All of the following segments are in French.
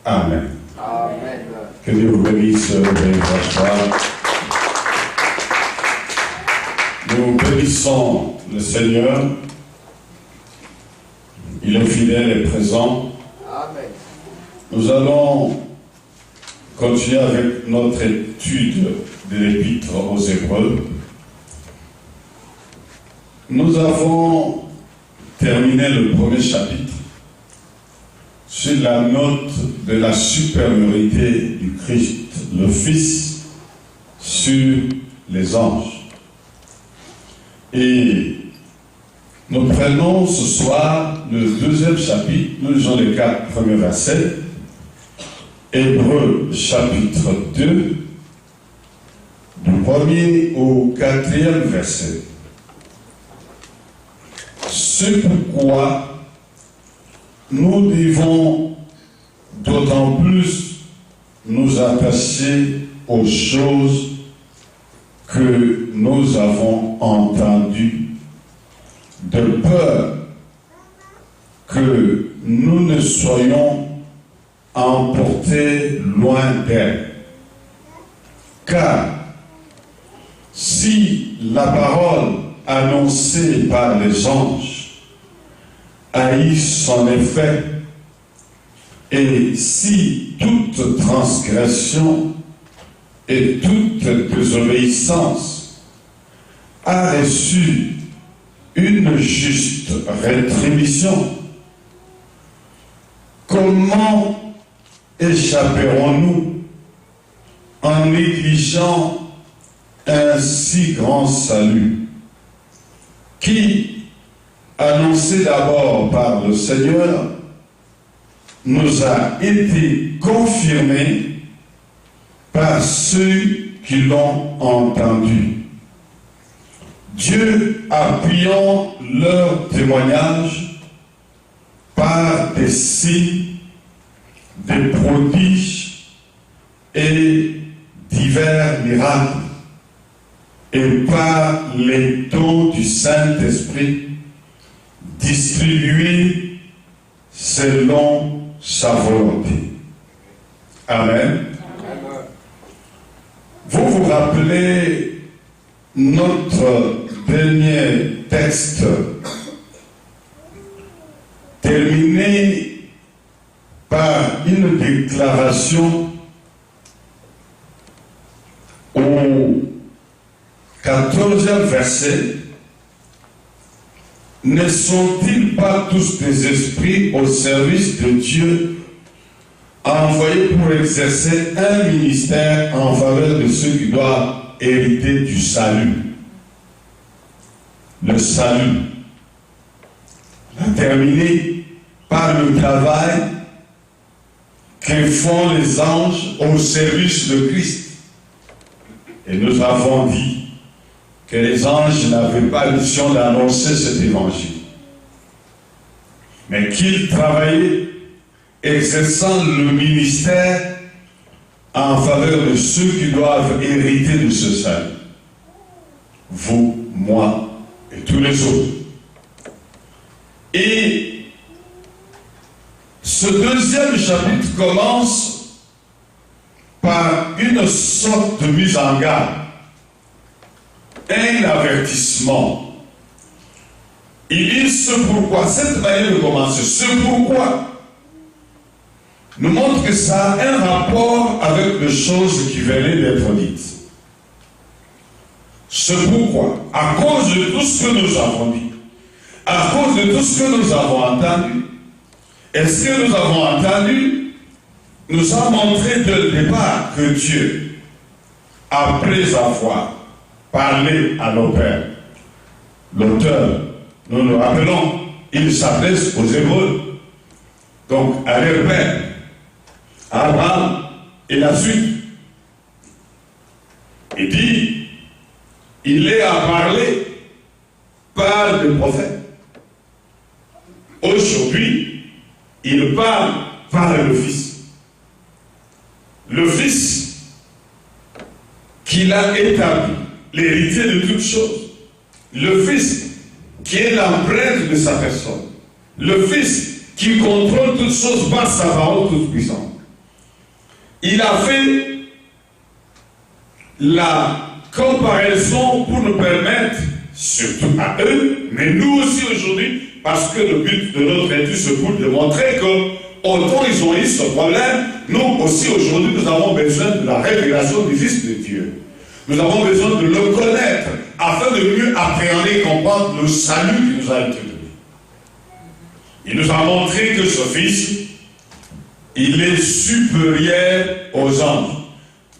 Amen. Amen. Que Dieu vous bénisse, bonsoir. Nous bénissons le Seigneur. Il est fidèle et présent. Amen. Nous allons continuer avec notre étude de l'Épître aux Hébreux. Nous avons terminé le premier chapitre sur la note de la supériorité du Christ, le Fils, sur les anges. Et nous prenons ce soir le deuxième chapitre, nous lisons les 4 premiers versets, Hébreux chapitre 2, du 1er au 4e verset. C'est pourquoi nous devons d'autant plus nous attacher aux choses que nous avons entendues, de peur que nous ne soyons emportés loin d'elle. Car si la parole annoncée par les anges a eu son effet, et si toute transgression et toute désobéissance a reçu une juste rétribution, comment échapperons-nous en négligeant un si grand salut qui, annoncé d'abord par le Seigneur, nous a été confirmé par ceux qui l'ont entendu. Dieu appuyant leur témoignage par des signes, des prodiges et divers miracles, et par les dons du Saint-Esprit distribués selon sa volonté. Amen. Vous vous rappelez notre dernier texte terminé par une déclaration au 14e verset. Ne sont-ils pas tous des esprits au service de Dieu, envoyés pour exercer un ministère en faveur de ceux qui doivent hériter du salut? Le salut a terminé par le travail que font les anges au service de Christ. Et nous avons dit que les anges n'avaient pas mission d'annoncer cet évangile, mais qu'ils travaillaient exerçant le ministère en faveur de ceux qui doivent hériter de ce salut. Vous, moi et tous les autres. Et ce deuxième chapitre commence par une sorte de mise en garde, un avertissement. Il dit ce pourquoi, cette manière de commencer, ce pourquoi nous montre que ça a un rapport avec les choses qui venaient d'être dites. Ce pourquoi, à cause de tout ce que nous avons dit, à cause de tout ce que nous avons entendu, et ce que nous avons entendu nous a montré dès le départ que Dieu, après avoir parlé à nos pères, l'auteur, nous nous rappelons, il s'adresse aux Hébreux, donc à leur père, à Abraham, et la suite. Il dit, il est à parler par le prophète. Aujourd'hui, il parle par le Fils. Le Fils qu'il a établi, l'héritier de toutes choses. Le Fils qui est l'empreinte de sa personne. Le Fils qui contrôle toutes choses par sa parole toute puissante. il a fait la comparaison pour nous permettre, surtout à eux, mais nous aussi aujourd'hui, parce que le but de notre étude, c'est pour démontrer que autant ils ont eu ce problème, nous aussi aujourd'hui, nous avons besoin de la révélation du Fils de Dieu. Nous avons besoin de le connaître, afin de mieux appréhender et comprendre le salut qui nous a été donné. Il nous a montré que ce Fils, il est supérieur aux anges.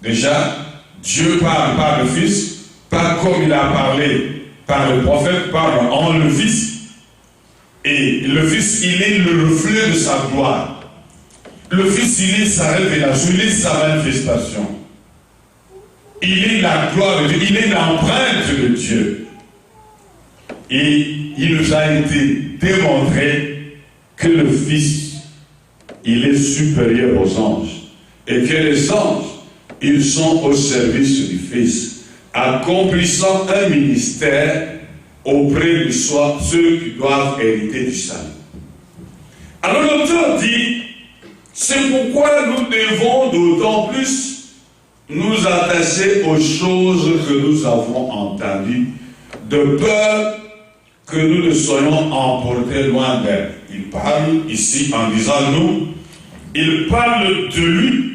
Déjà, Dieu parle par le Fils, pas comme il a parlé par le prophète, parle en le Fils. Et le Fils, il est le reflet de sa gloire. Le Fils, il est sa révélation, il est sa manifestation. Il est la gloire de Dieu, il est l'empreinte de Dieu. Et il nous a été démontré que le Fils, il est supérieur aux anges. Et que les anges, ils sont au service du Fils, accomplissant un ministère auprès de soi, ceux qui doivent hériter du salut. Alors l'auteur dit, c'est pourquoi nous devons d'autant plus nous attacher aux choses que nous avons entendues, de peur que nous ne soyons emportés loin d'elle. Il parle ici en disant nous, il parle de lui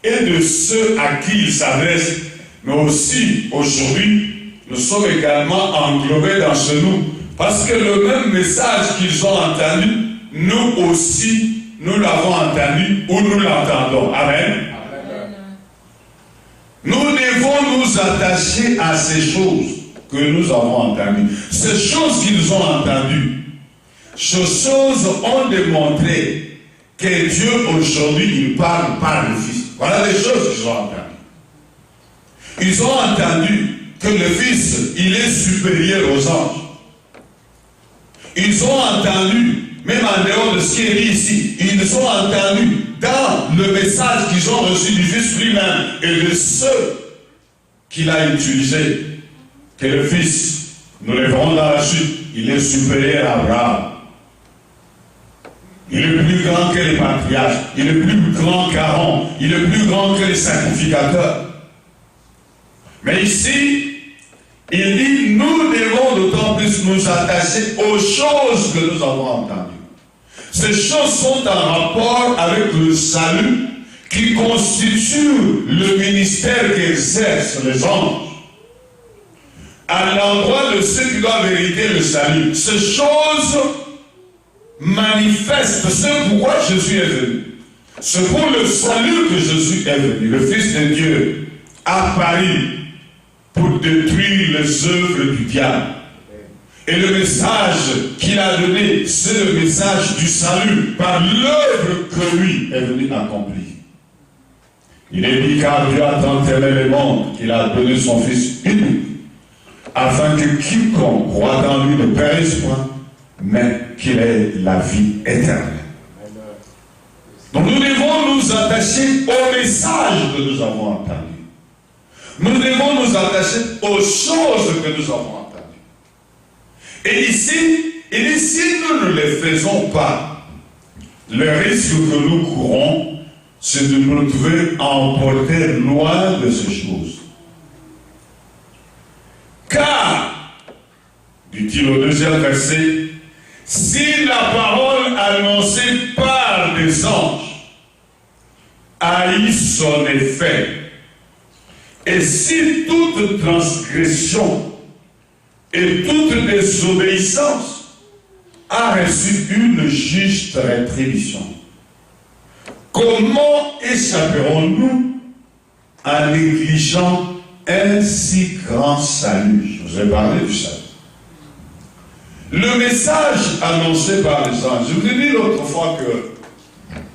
et de ceux à qui il s'adresse, mais aussi aujourd'hui, nous sommes également englobés dans ce nous, parce que le même message qu'ils ont entendu, nous aussi, nous l'avons entendu ou nous l'entendons. Amen. Nous devons nous attacher à ces choses que nous avons entendues. Ces choses qu'ils ont entendues, ces choses ont démontré que Dieu aujourd'hui, il parle par le Fils. Voilà les choses qu'ils ont entendues. Ils ont entendu que le Fils, il est supérieur aux anges. Ils ont entendu, même en dehors de ce qui est dit ici, ils ont entendu dans le message qu'ils ont reçu du Fils lui-même et de ceux qu'il a utilisés, que le Fils, nous le verrons dans la suite, il est supérieur à Abraham. Il est plus grand que les patriarches, il est plus grand qu'Aaron, il est plus grand que les sacrificateurs. Mais ici, il dit, nous devons d'autant plus nous attacher aux choses que nous avons entendues. Ces choses sont en rapport avec le salut qui constitue le ministère qu'exercent les anges à l'endroit de ceux qui doivent hériter le salut. Ces choses manifestent ce pourquoi Jésus est venu. C'est pour le salut que Jésus est venu. Le Fils de Dieu a paru pour détruire les œuvres du diable. Et le message qu'il a donné, c'est le message du salut par l'œuvre que lui est venu accomplir. Il est dit car Dieu a tant aimé le monde qu'il a donné son Fils unique, afin que quiconque croit en lui ne périsse point, mais qu'il ait la vie éternelle. Donc nous devons nous attacher au message que nous avons entendu. Nous devons nous attacher aux choses que nous avons entendues. Et ici, il dit, si nous ne les faisons pas, le risque que nous courons, c'est de nous trouver emportés loin de ces choses. Car, dit-il au deuxième verset, si la parole annoncée par des anges a eu son effet, et si toute transgression et toute désobéissance a reçu une juste rétribution, comment échapperons-nous en négligeant un si grand salut? Je vous ai parlé du salut. Le message annoncé par les anges, je vous ai dit l'autre fois que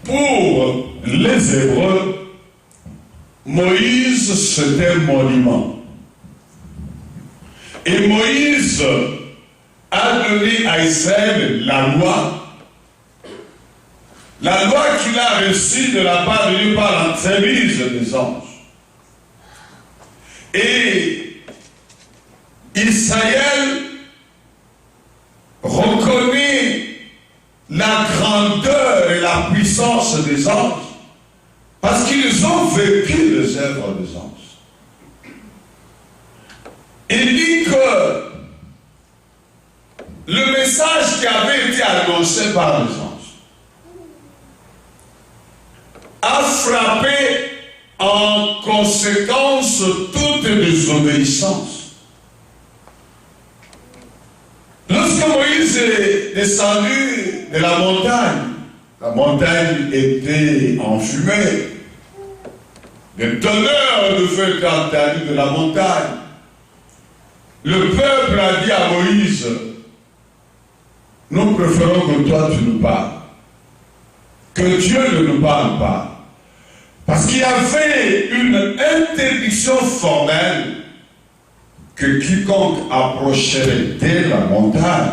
pour les Hébreux, Moïse, c'était un monument. Et Moïse a donné à Israël la loi qu'il a reçue de la part de Dieu par l'entremise des anges. Et Israël reconnaît la grandeur et la puissance des anges parce qu'ils ont vécu les œuvres des anges. Il dit que le message qui avait été annoncé par les anges a frappé en conséquence toute désobéissance. Lorsque Moïse est descendu de la montagne était enfumée. Des tonnerres de feu étaient entendus de la montagne. Le peuple a dit à Moïse, nous préférons que toi tu nous parles, que Dieu ne nous parle pas. Parce qu'il y avait une interdiction formelle que quiconque approcherait de la montagne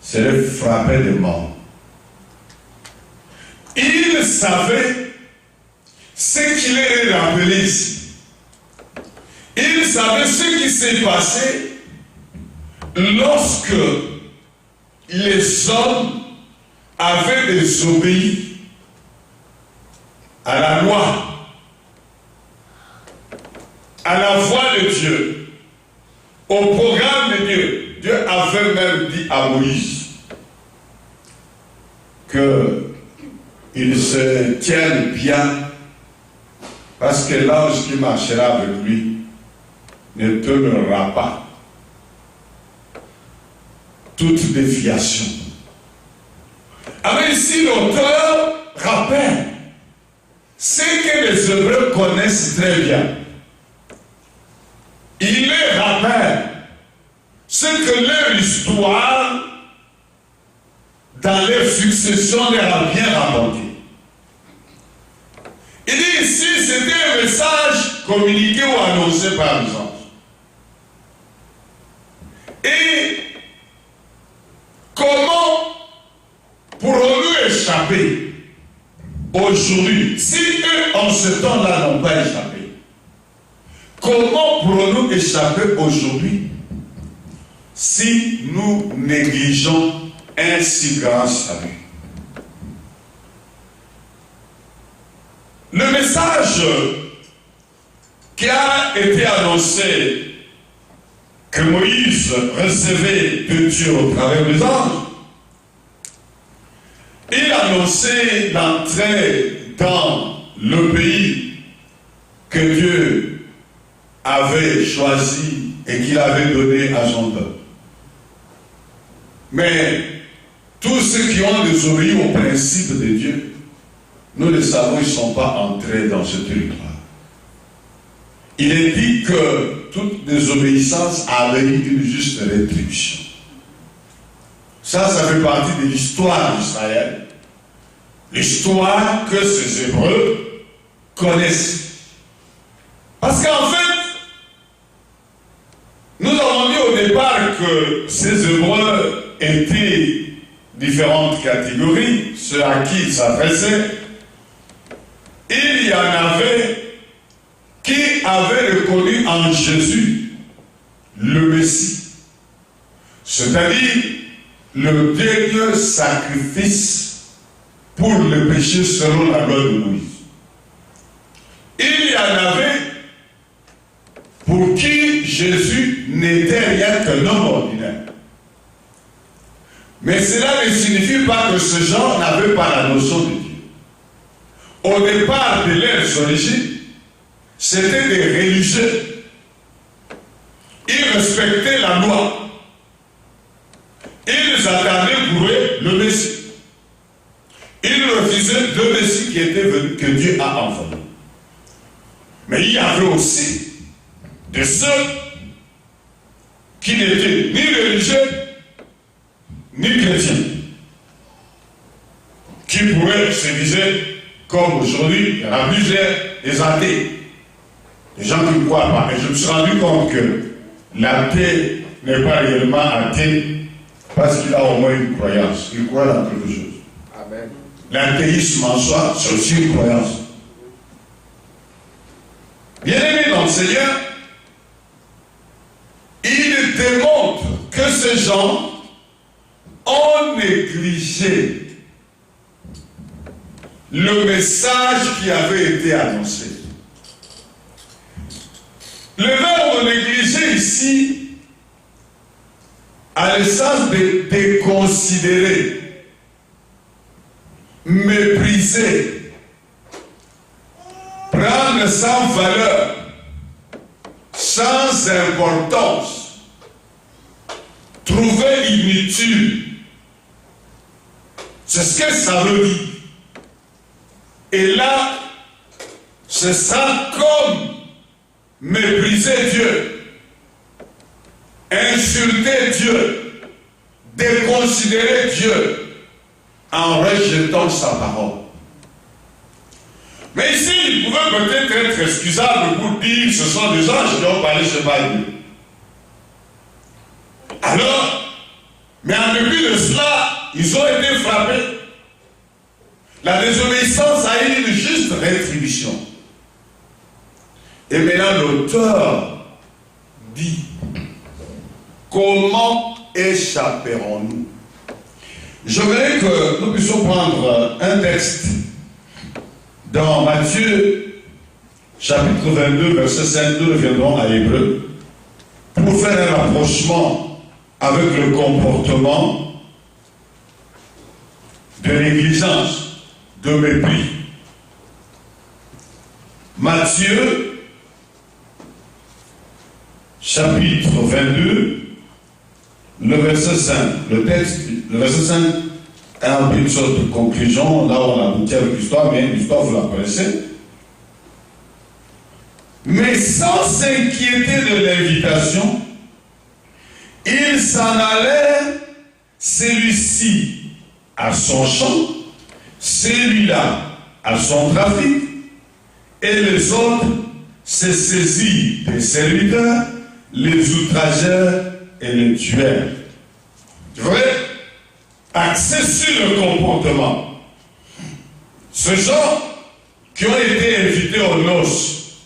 serait frappé de mort. Il savait ce qu'il est rappelé ici. Il savait ce qui s'est passé lorsque les hommes avaient désobéi à la loi, à la voix de Dieu, au programme de Dieu. Dieu avait même dit à Moïse qu'il se tienne bien, parce que l'ange qui marchera avec lui ne tolérera pas toute déviation. Alors ici, l'auteur rappelle ce que les Hébreux connaissent très bien. Il les rappelle ce que leur histoire, dans leur succession, leur a bien raconté. Il dit ici, c'était un message communiqué ou annoncé par les anges. Et comment pourrons-nous échapper aujourd'hui, si eux en ce temps-là n'ont pas échappé? Comment pourrons-nous échapper aujourd'hui si nous négligeons un si grand salut? Le message qui a été annoncé, que Moïse recevait de Dieu au travers des anges, il annonçait l'entrée dans le pays que Dieu avait choisi et qu'il avait donné à son peuple. Mais tous ceux qui ont désobéi au principe de Dieu, nous le savons, ils ne sont pas entrés dans ce territoire. Il est dit que toute désobéissance avait une juste rétribution. Ça fait partie de l'histoire d'Israël. L'histoire que ces Hébreux connaissent. Parce qu'en fait, nous avons dit au départ que ces Hébreux étaient différentes catégories, ceux à qui ils s'adressaient. Il y en avait qui avaient reconnu en Jésus le Messie, c'est-à-dire le dernier sacrifice pour le péché selon la loi de Moïse. Il y en avait pour qui Jésus n'était rien qu'un homme ordinaire. Mais cela ne signifie pas que ces gens n'avaient pas la notion de Dieu. Au départ de leurs origines, c'était des religieux. Ils respectaient la loi. Ils attendaient pour eux le Messie. Ils refusaient le Messie qui était venu, que Dieu a envoyé. Mais il y avait aussi de ceux qui n'étaient ni religieux, ni chrétiens, qui pourraient se dire, comme aujourd'hui, il y en a plusieurs, des athées. Les gens qui ne croient pas. Et je me suis rendu compte que l'athée n'est pas réellement athée parce qu'il a au moins une croyance. Il croit dans quelque chose. Amen. L'athéisme en soi, c'est aussi une croyance. Bien-aimés dans le Seigneur, il démontre que ces gens ont négligé le message qui avait été annoncé. Le verbe négliger ici a le sens de déconsidérer, mépriser, prendre sans valeur, sans importance, trouver inutile. C'est ce que ça veut dire. Et là, ce sera comme mépriser Dieu, insulter Dieu, déconsidérer Dieu en rejetant sa parole. Mais ici, il pouvait peut-être être excusable pour dire ce sont des anges qui ont parlé ce Dieu. Alors, mais en dépit de cela, ils ont été frappés. La désobéissance a eu une juste rétribution. Et maintenant, l'auteur dit, comment échapperons-nous? Je voudrais que nous puissions prendre un texte dans Matthieu, chapitre 22, verset 5, nous reviendrons à Hébreu, pour faire un rapprochement avec le comportement de négligence, de mépris. Matthieu, chapitre 22, le verset 5. Le texte, le verset 5 est un peu une sorte de conclusion. Là, on a abouti avec l'histoire, mais l'histoire, vous la connaissez. Mais sans s'inquiéter de l'invitation, il s'en allait, celui-ci à son champ, celui-là à son trafic, et les autres se saisirent des serviteurs, les outrageurs et les tuèrent. Tu vois, axé sur le comportement. Ces gens qui ont été invités aux noces,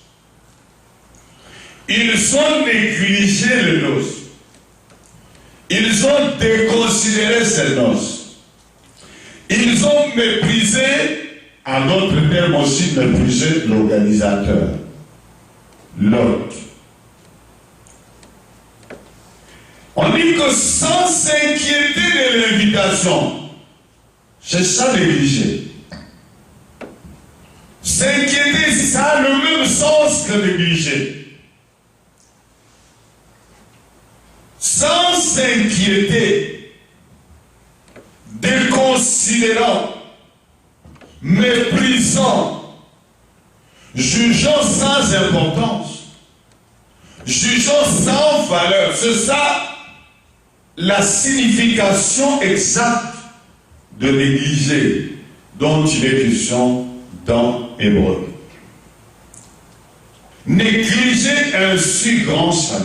ils ont négligé les noces. Ils ont déconsidéré ces noces. Ils ont méprisé, à notre terme aussi, méprisé l'organisateur, l'hôte. On dit que sans s'inquiéter de l'invitation, c'est ça négliger. S'inquiéter, ça a le même sens que négliger. Sans s'inquiéter, déconsidérant, méprisant, jugeant sans importance, jugeant sans valeur. C'est ça la signification exacte de négliger dont il est question dans Hébreu. Négliger un si grand salut.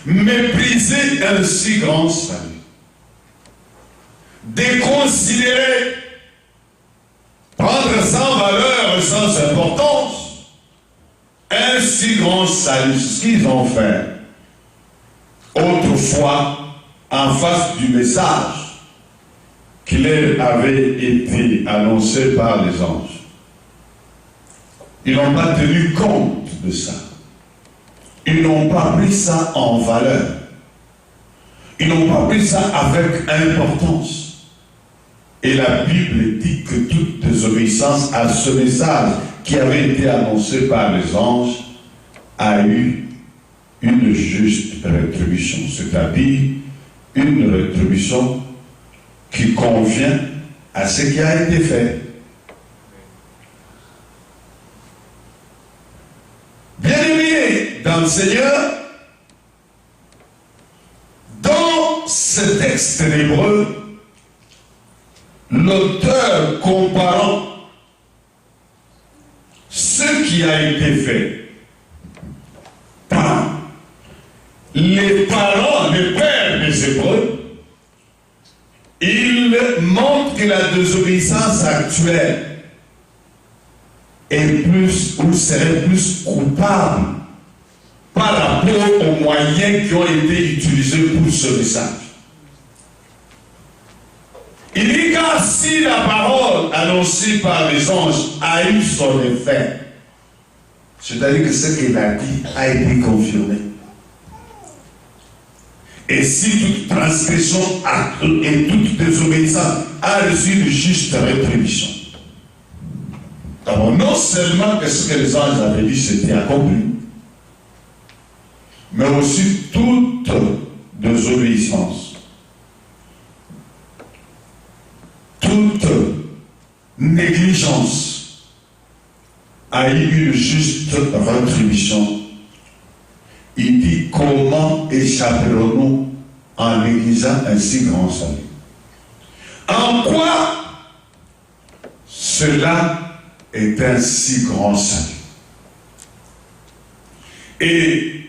Mépriser un si grand salut. Déconsidérer, prendre sans valeur et sans importance un si grand salut. Ce qu'ils ont fait autrefois en face du message qui leur avait été annoncé par les anges. Ils n'ont pas tenu compte de ça. Ils n'ont pas pris ça en valeur. Ils n'ont pas pris ça avec importance. Et la Bible dit que toute désobéissance à ce message qui avait été annoncé par les anges a eu une juste rétribution, c'est-à-dire une rétribution qui convient à ce qui a été fait. Bien-aimés dans le Seigneur, dans ce texte d'Hébreu, l'auteur comparant ce qui a été fait par les parents, les pères des Hébreux, il montre que la désobéissance actuelle est plus ou serait plus coupable par rapport aux moyens qui ont été utilisés pour ce message. Il dit qu'à si si la parole annoncée par les anges a eu son effet, c'est-à-dire que ce qu'elle a dit a été confirmé. Et si toute transgression et toute désobéissance a reçu de juste rétribution. D'abord, non seulement que ce que les anges avaient dit c'était accompli, mais aussi toute désobéissance, toute négligence a eu une juste rétribution. Il dit comment échapperons-nous en négligeant un si grand salut? En quoi cela est un si grand salut? Et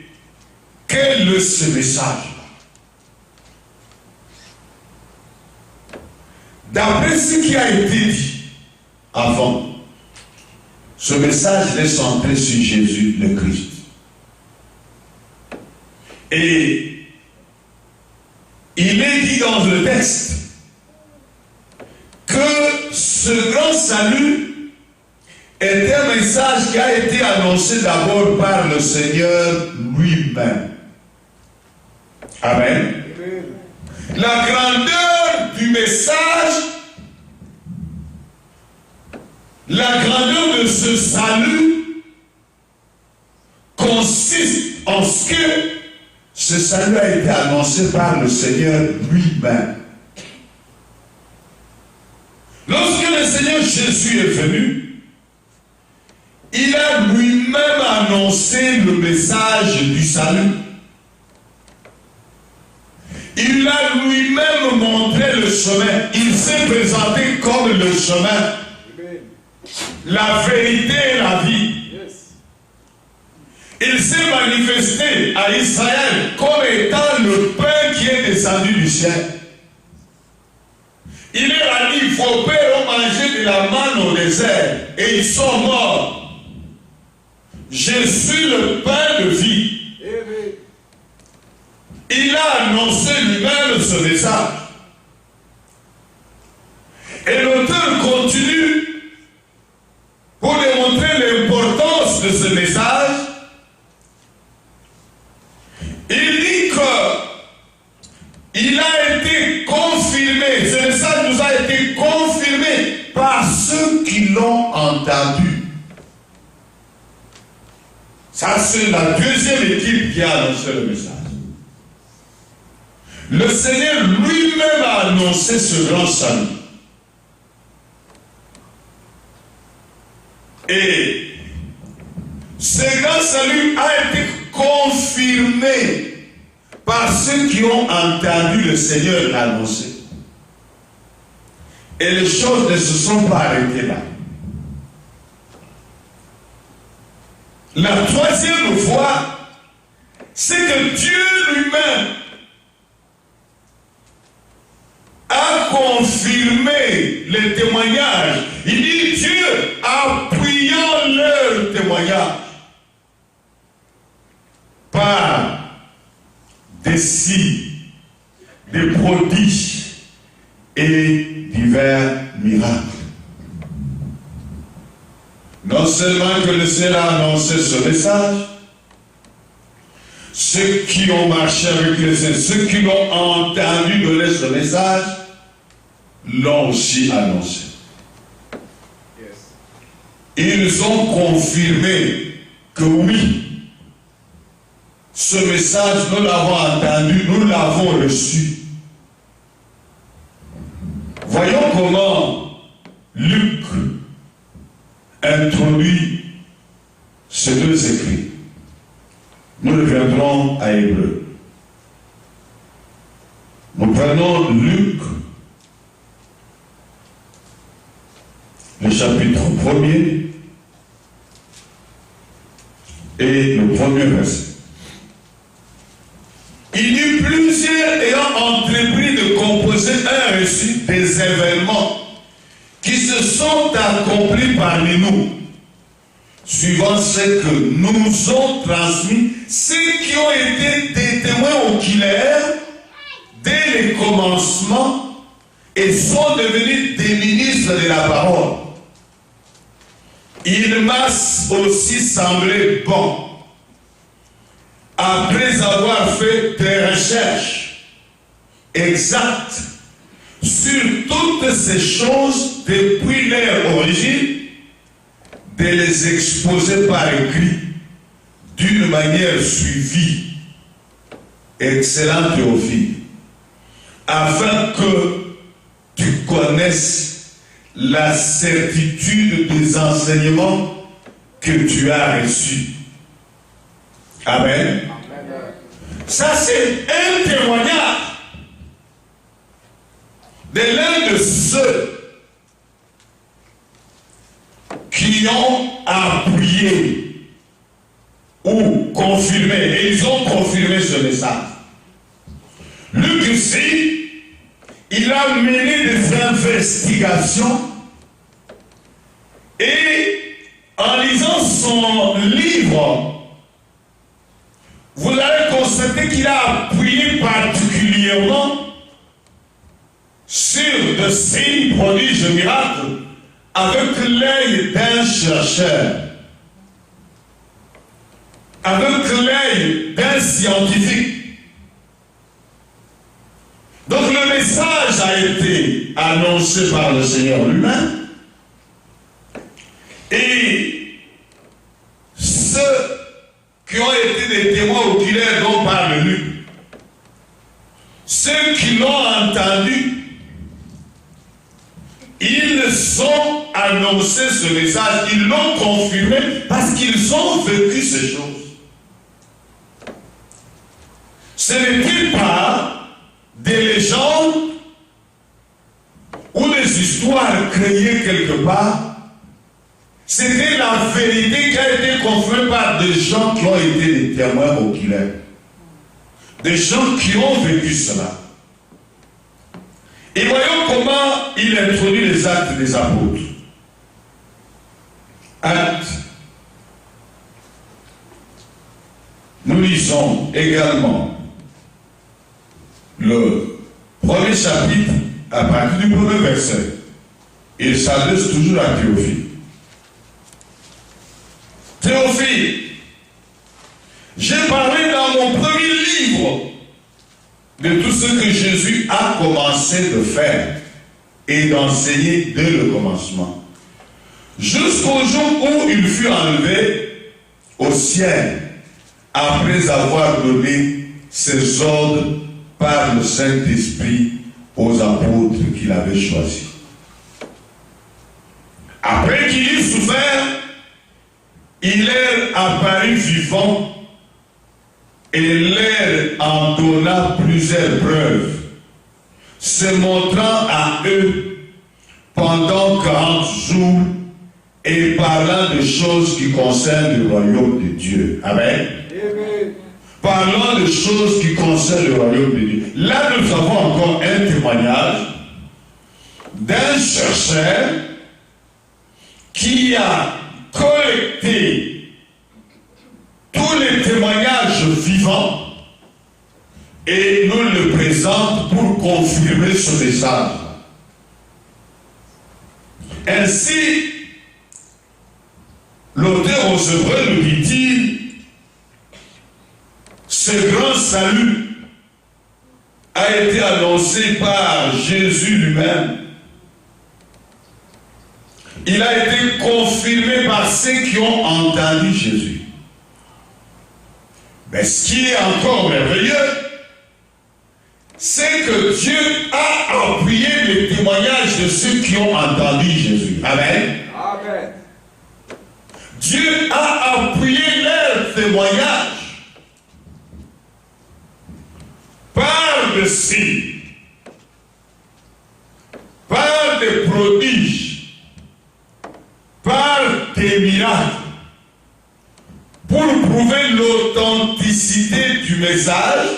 quel est ce message? D'après ce qui a été dit avant, ce message est centré sur Jésus le Christ. Et il est dit dans le texte que ce grand salut est un message qui a été annoncé d'abord par le Seigneur lui-même. Amen. La grandeur du message, la grandeur de ce salut consiste en ce que ce salut a été annoncé par le Seigneur lui-même. Lorsque le Seigneur Jésus est venu, il a lui-même annoncé le message du salut. Il a lui-même montré le chemin. Il s'est présenté comme le chemin, la vérité et la vie. Il s'est manifesté à Israël comme étant le pain qui est descendu du ciel. Il leur a dit, vos pères ont mangé de la manne au désert et ils sont morts. Je suis le pain de vie. Il a annoncé lui-même ce message. Et l'auteur continue pour démontrer l'importance de ce message. Il dit qu'il a été confirmé, ce message nous a été confirmé par ceux qui l'ont entendu. Ça, c'est la deuxième équipe qui a annoncé le message. Le Seigneur lui-même a annoncé ce grand salut. Et ce grand salut a été confirmé par ceux qui ont entendu le Seigneur l'annoncer. Et les choses ne se sont pas arrêtées là. La troisième fois, c'est que Dieu lui-même a confirmé les témoignages. Il dit Dieu appuyant leurs témoignages par des signes, des prodiges et divers miracles. Non seulement que le Seigneur a annoncé ce message, ceux qui ont marché avec le Seigneur, ceux qui l'ont entendu donner ce message, l'ont aussi annoncé. Ils ont confirmé que oui, ce message, nous l'avons entendu, nous l'avons reçu. Voyons comment Luc introduit ces deux écrits. Nous reviendrons à Hébreu. Nous prenons Luc, le chapitre 1er et le premier verset. Il y eut plusieurs ayant entrepris de composer un récit des événements qui se sont accomplis parmi nous, suivant ce que nous ont transmis ceux qui ont été des témoins oculaires dès les commencements et sont devenus des ministres de la parole. Il m'a aussi semblé bon, après avoir fait des recherches exactes sur toutes ces choses depuis leur origine, de les exposer par écrit d'une manière suivie, excellent Théophile, afin que tu connaisses la certitude des enseignements que tu as reçus. Amen. Ça, c'est un témoignage de l'un de ceux qui ont appuyé ou confirmé, et ils ont confirmé ce message. Luc ici, il a mené des investigations et en lisant son livre, vous allez constater qu'il a appuyé particulièrement sur de signes, prodiges, miracles, avec l'œil d'un chercheur, avec l'œil d'un scientifique. Donc le message a été annoncé par le Seigneur lui-même, et ceux qui ont été des témoins oculaires dont parle Luc, ceux qui l'ont entendu, ils ont annoncé ce message, ils l'ont confirmé parce qu'ils ont vécu ces choses. Ce n'était pas des légendes ou des histoires créées quelque part. C'était la vérité qui a été confirmée par des gens qui ont été des témoins oculaires. Des gens qui ont vécu cela. Et voyons comment il introduit les actes des apôtres. Actes. Nous lisons également le premier chapitre à partir du premier verset. Il s'adresse toujours à Théophile. Théophile, j'ai parlé dans mon premier livre de tout ce que Jésus a commencé de faire et d'enseigner dès le commencement, jusqu'au jour où il fut enlevé au ciel, après avoir donné ses ordres par le Saint-Esprit aux apôtres qu'il avait choisis. Après qu'il eut souffert, il leur apparut vivant et leur en donna plusieurs preuves, se montrant à eux pendant 40 jours et parlant de choses qui concernent le royaume de Dieu. Amen. Amen. Parlant de choses qui concernent le royaume de Dieu. Là, nous avons encore un témoignage d'un chercheur qui a collecté tous les témoignages vivants et nous le présente pour confirmer ce message. Ainsi, l'auteur aux Hébreux nous dit-il, ce grand salut a été annoncé par Jésus lui-même. Il a été confirmé par ceux qui ont entendu Jésus. Mais ce qui est encore merveilleux, c'est que Dieu a appuyé les témoignages de ceux qui ont entendu Jésus. Amen. Amen. Dieu a appuyé leurs témoignages par des signes, par des prodiges, par des miracles, pour prouver l'authenticité du message,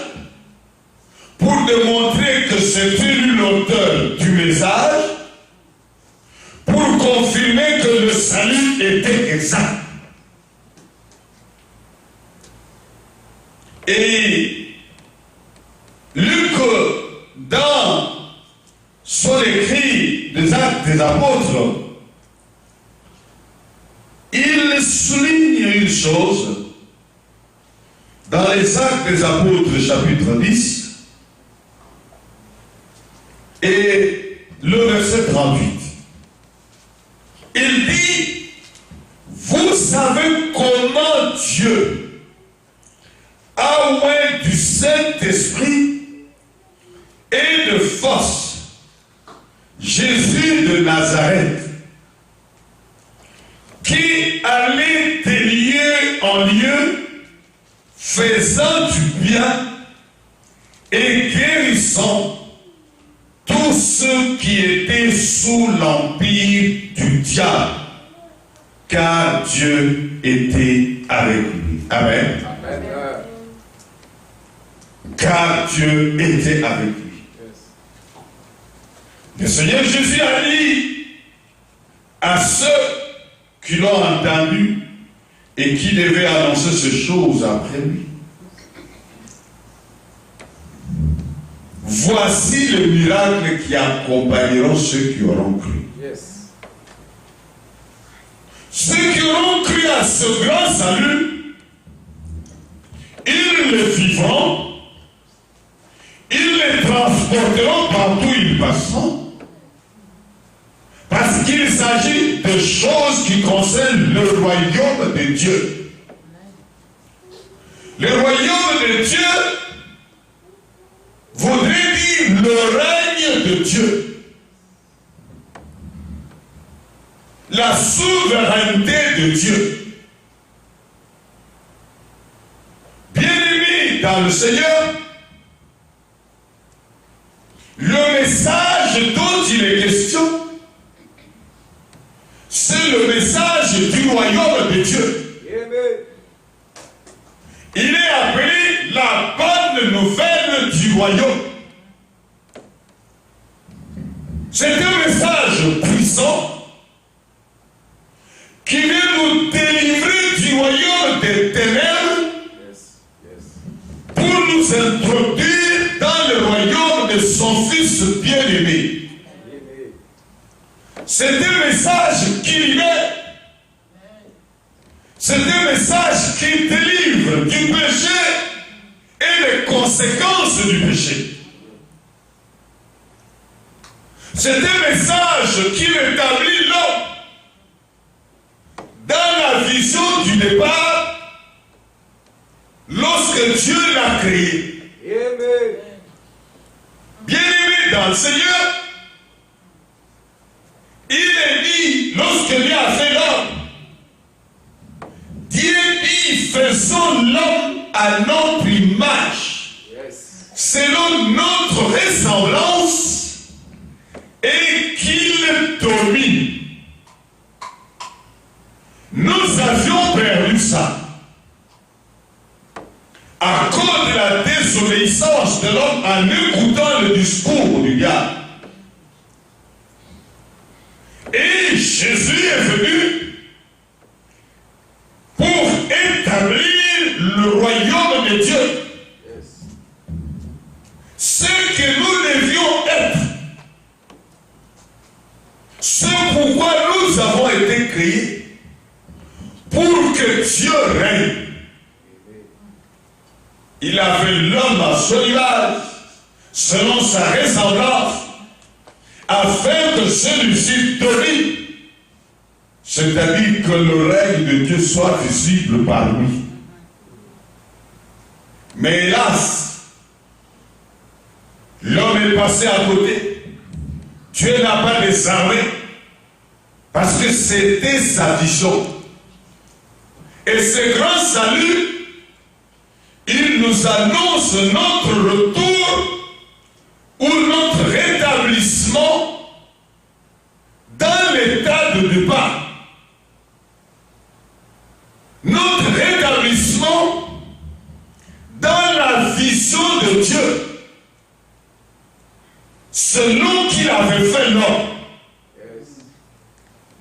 pour démontrer que c'était lui l'auteur du message, pour confirmer que le salut était exact. Et Luc, dans son souligne une chose dans les Actes des Apôtres, chapitre 10, et le verset 38. Il dit, vous savez comment Dieu a oint du Saint-Esprit et de force Jésus de Nazareth, qui allait de lieu en lieu, faisant du bien et guérissant tous ceux qui étaient sous l'empire du diable, car Dieu était avec lui. Amen. Amen. Car Dieu était avec lui. Le Seigneur Jésus a dit à ceux qui l'ont entendu et qui devaient annoncer ces choses après lui, voici les miracles qui accompagneront ceux qui auront cru. Yes. Ceux qui auront cru à ce grand salut, ils le vivront, ils les transporteront partout où ils passeront, parce qu'il s'agit de choses qui concernent le royaume de Dieu. Le royaume de Dieu voudrait dire le règne de Dieu, la souveraineté de Dieu. Bien-aimés dans le Seigneur, le message dont il est question, c'est le message du royaume de Dieu. Il est appelé la bonne nouvelle du royaume. C'est un message puissant qui vient nous délivrer du royaume des ténèbres pour nous introduire dans le royaume de son Fils bien-aimé. C'est un message qui libère. C'est un message qui délivre du péché et des conséquences du péché. C'est un message qui rétablit l'homme dans la vision du départ lorsque Dieu l'a créé. Bien-aimé dans le Seigneur, il est dit, lorsque Dieu a fait l'homme, Dieu dit, faisons l'homme à notre image, selon notre ressemblance, et qu'il domine. Nous avions perdu ça à cause de la désobéissance de l'homme en écoutant le discours du diable. Et Jésus est venu pour établir le royaume de Dieu. Ce que nous devions être. Ce pourquoi nous avons été créés. Pour que Dieu règne. Il a fait l'homme à son image, selon sa ressemblance, afin que celui-ci domine, c'est-à-dire que le règne de Dieu soit visible par lui. Mais hélas, l'homme est passé à côté. Dieu n'a pas désarmé, parce que c'était sa vision. Et ce grand salut, il nous annonce notre retour ou notre rétablissement dans l'état de départ. Notre rétablissement dans la vision de Dieu, selon qu'il avait fait l'homme.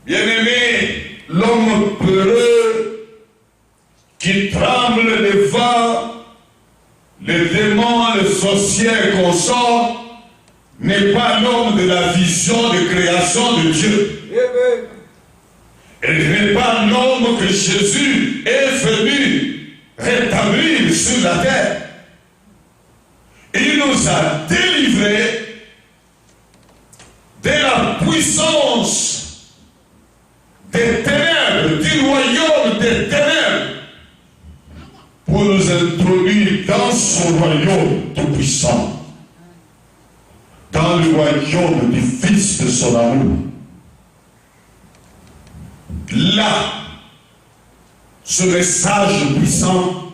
Bien-aimé, l'homme peureux qui tremble devant les démons, les sorciers et consorts, n'est pas l'homme de la vision de création de Dieu. Et Et ce n'est pas l'homme que Jésus est venu rétablir sur la terre. Il nous a délivrés de la puissance des ténèbres, du royaume des ténèbres, pour nous introduire dans son royaume tout-puissant, dans le royaume du Fils de son amour. Là, ce message puissant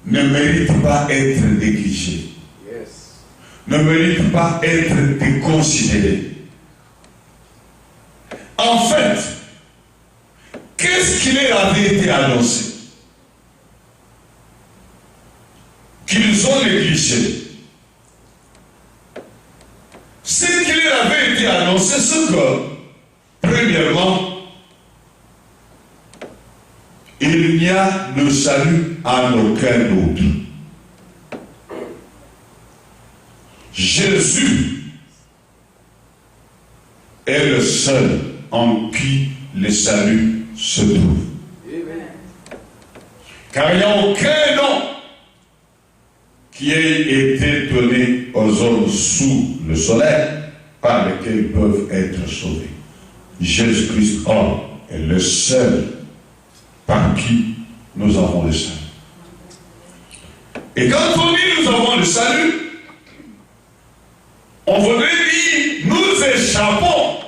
ne mérite pas être négligé, ne mérite pas être déconsidéré. En fait, qu'est-ce qui leur avait été annoncé qu'ils ont négligé? Ce qui leur avait été annoncé, c'est que, premièrement, il n'y a de salut en aucun autre. Jésus est le seul en qui le salut se trouve. Car il n'y a aucun nom qui ait été donné aux hommes sous le soleil par lequel ils peuvent être sauvés. Jésus-Christ, homme, est le seul par qui nous avons le salut. Et quand on dit nous avons le salut, on voudrait dire nous échappons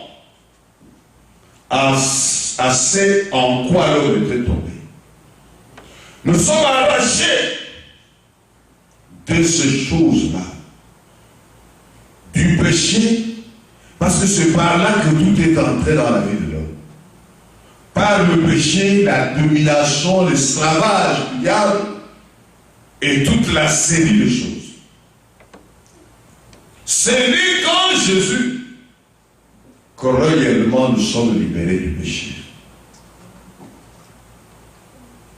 à ce en quoi l'homme était tombé. Nous sommes arrachés de ces choses-là, du péché, parce que c'est par là que tout est entré dans la vie de l'homme. Par le péché, la domination, l'esclavage du diable et toute la série de choses. C'est né quand Jésus que réellement nous sommes libérés du péché.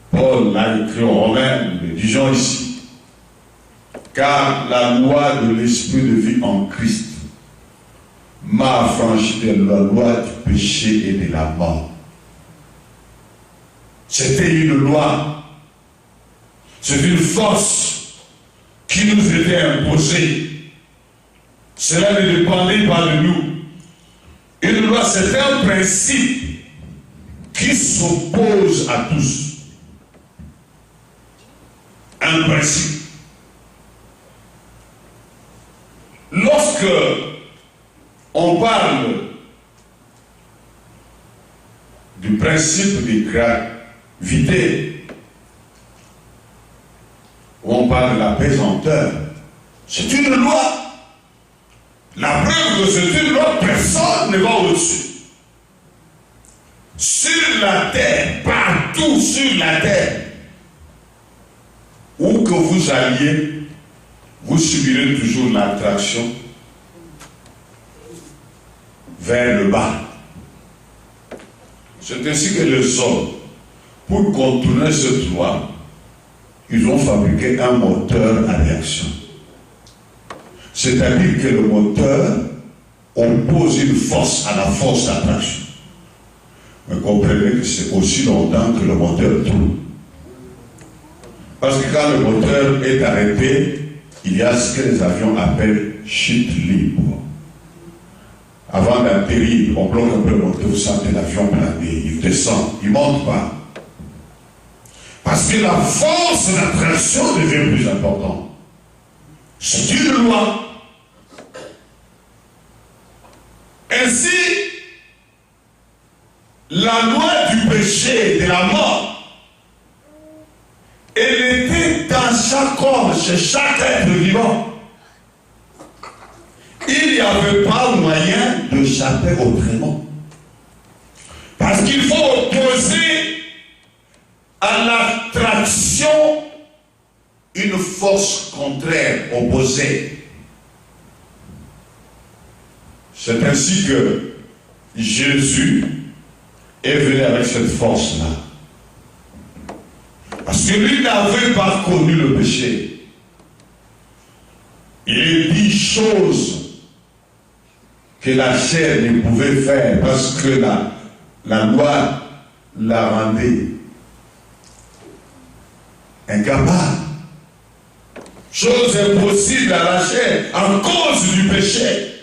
Paul l'a écrit aux Romains, nous le disons ici, car la loi de l'esprit de vie en Christ m'a affranchi de la loi du péché et de la mort. C'était une loi, c'est une force qui nous était imposée. Cela ne dépendait pas de nous. Une loi, c'est un principe qui s'oppose à tous. Un principe. Lorsque on parle du principe de gravité, où on parle de la pesanteur, c'est une loi. La preuve que c'est une loi, personne ne va au-dessus. Sur la terre, partout sur la terre, où que vous alliez, vous subirez toujours l'attraction vers le bas. C'est ainsi que les hommes, pour contourner cette loi, ils ont fabriqué un moteur à réaction. C'est-à-dire que le moteur oppose une force à la force d'attraction. Mais comprenez que c'est aussi longtemps que le moteur tourne. Parce que quand le moteur est arrêté, il y a ce que les avions appellent chute libre. Avant d'atterrir, on bloque un peu le moteur, vous sentez l'avion planer, il descend, il ne monte pas. Parce que la force d'attraction devient plus importante. C'est une loi. Ainsi, la loi du péché et de la mort, elle était dans chaque homme, chez chaque être vivant. Il n'y avait pas moyen d'échapper autrement. Parce qu'il faut opposer à l'attraction une force contraire, opposée. C'est ainsi que Jésus est venu avec cette force-là. Parce que lui n'avait pas connu le péché. Il dit choses que la chair ne pouvait faire parce que la loi la rendait incapable. Chose impossible à la chair à cause du péché.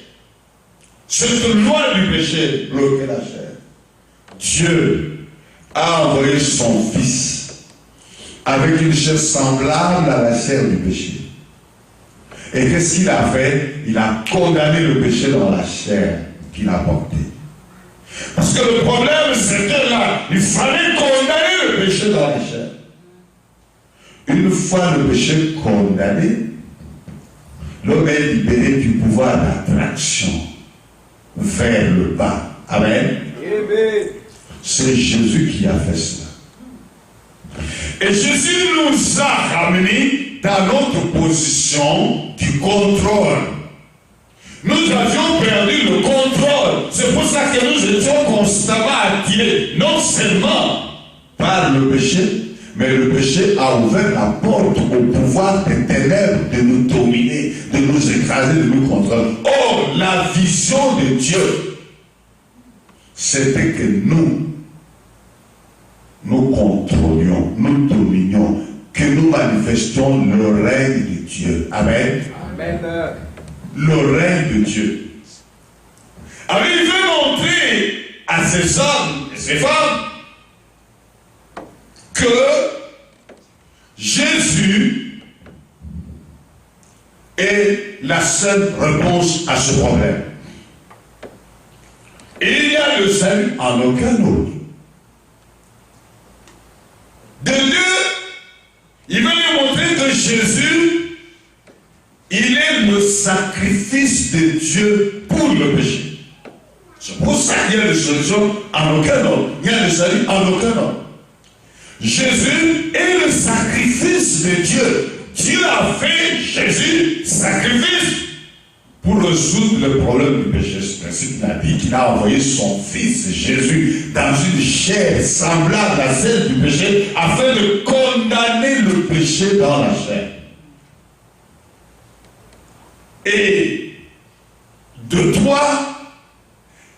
Cette loi du péché bloquait la chair. Dieu a envoyé son Fils avec une chair semblable à la chair du péché. Et qu'est-ce qu'il a fait? Il a condamné le péché dans la chair qu'il a portée. Parce que le problème, c'était là, il fallait condamner le péché dans la chair. Une fois le péché condamné, l'homme est libéré du pouvoir d'attraction vers le bas. Amen. C'est Jésus qui a fait cela. Et Jésus nous a ramenés dans notre position du contrôle. Nous avions perdu le contrôle. C'est pour ça que nous étions constamment attirés, non seulement par le péché, mais le péché a ouvert la porte au pouvoir des ténèbres de nous dominer, de nous écraser, de nous contrôler. Or, la vision de Dieu, c'était que nous contrôlions, nous dominions, que nous manifestions le règne de Dieu. Amen. Amen. Le règne de Dieu. Alors il veut montrer à ces hommes et ces femmes que Jésus est la seule réponse à ce problème. Et il y a le salut en aucun autre. De Dieu, il veut lui montrer que Jésus, il est le sacrifice de Dieu pour le péché. C'est pour ça qu'il y a une solution en aucun autre. Il y a le salut en aucun autre. Jésus est le sacrifice de Dieu. Dieu a fait Jésus sacrifice pour résoudre le problème du péché. C'est ainsi qu'il a dit qu'il a envoyé son Fils Jésus dans une chair semblable à celle du péché afin de condamner le péché dans la chair. Et de toi,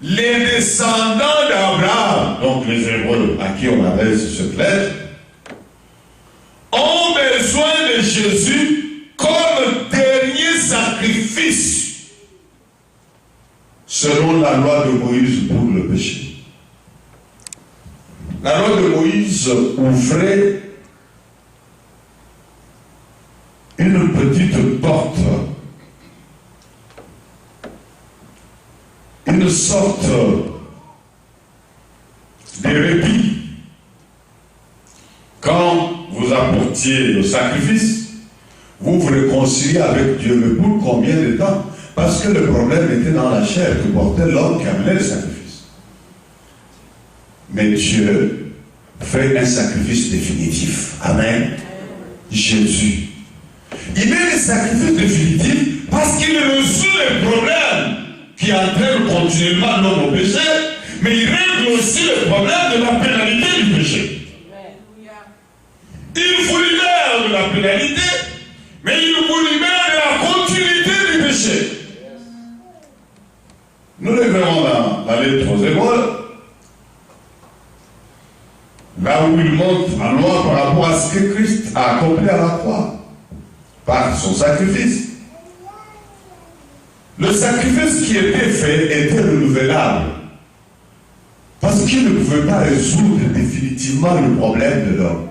les descendants d'Abraham, donc les Hébreux à qui on adresse cette lettre, ont besoin de Jésus comme dernier sacrifice selon la loi de Moïse pour le péché. La loi de Moïse ouvrait une petite porte, une sorte de répit. Quand vous apportiez le sacrifice, vous vous réconciliez avec Dieu. Mais pour combien de temps? Parce que le problème était dans la chair que portait l'homme qui amenait le sacrifice. Mais Dieu fait un sacrifice définitif. Amen. Jésus. Il met le sacrifice définitif parce qu'il résout les problèmes qui entraînent continuellement l'homme au péché, mais il règle aussi le problème de la pénalité du péché. Il vous libère de la pénalité, mais il vous libère de la continuité du péché. Nous le verrons dans la lettre aux Hébreux, là où il montre en loi par rapport à ce que Christ a accompli à la croix, par son sacrifice. Le sacrifice qui était fait était renouvelable, parce qu'il ne pouvait pas résoudre définitivement le problème de l'homme.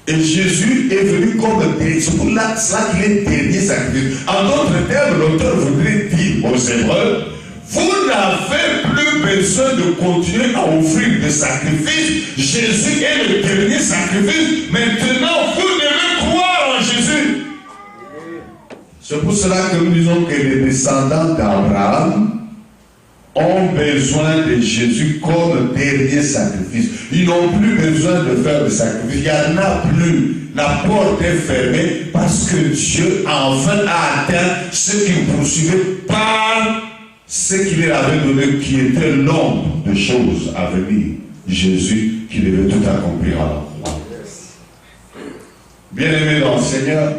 Et Jésus est venu comme dernier. C'est pour cela qu'il est dernier sacrifice. En d'autres termes, l'auteur voudrait dire aux Hébreux, vous n'avez plus besoin de continuer à offrir des sacrifices. Jésus est le dernier sacrifice. Maintenant, vous devez croire en Jésus. C'est pour cela que nous disons que les descendants d'Abraham ont besoin de Jésus comme dernier sacrifice. Ils n'ont plus besoin de faire de sacrifice. Il n'y en a plus. La porte est fermée parce que Dieu enfin a atteint ce qu'il poursuivait par ce qu'il leur avait donné, qui était l'ombre de choses à venir. Jésus qui devait tout accomplir à la croix. Bien-aimés dans le Seigneur,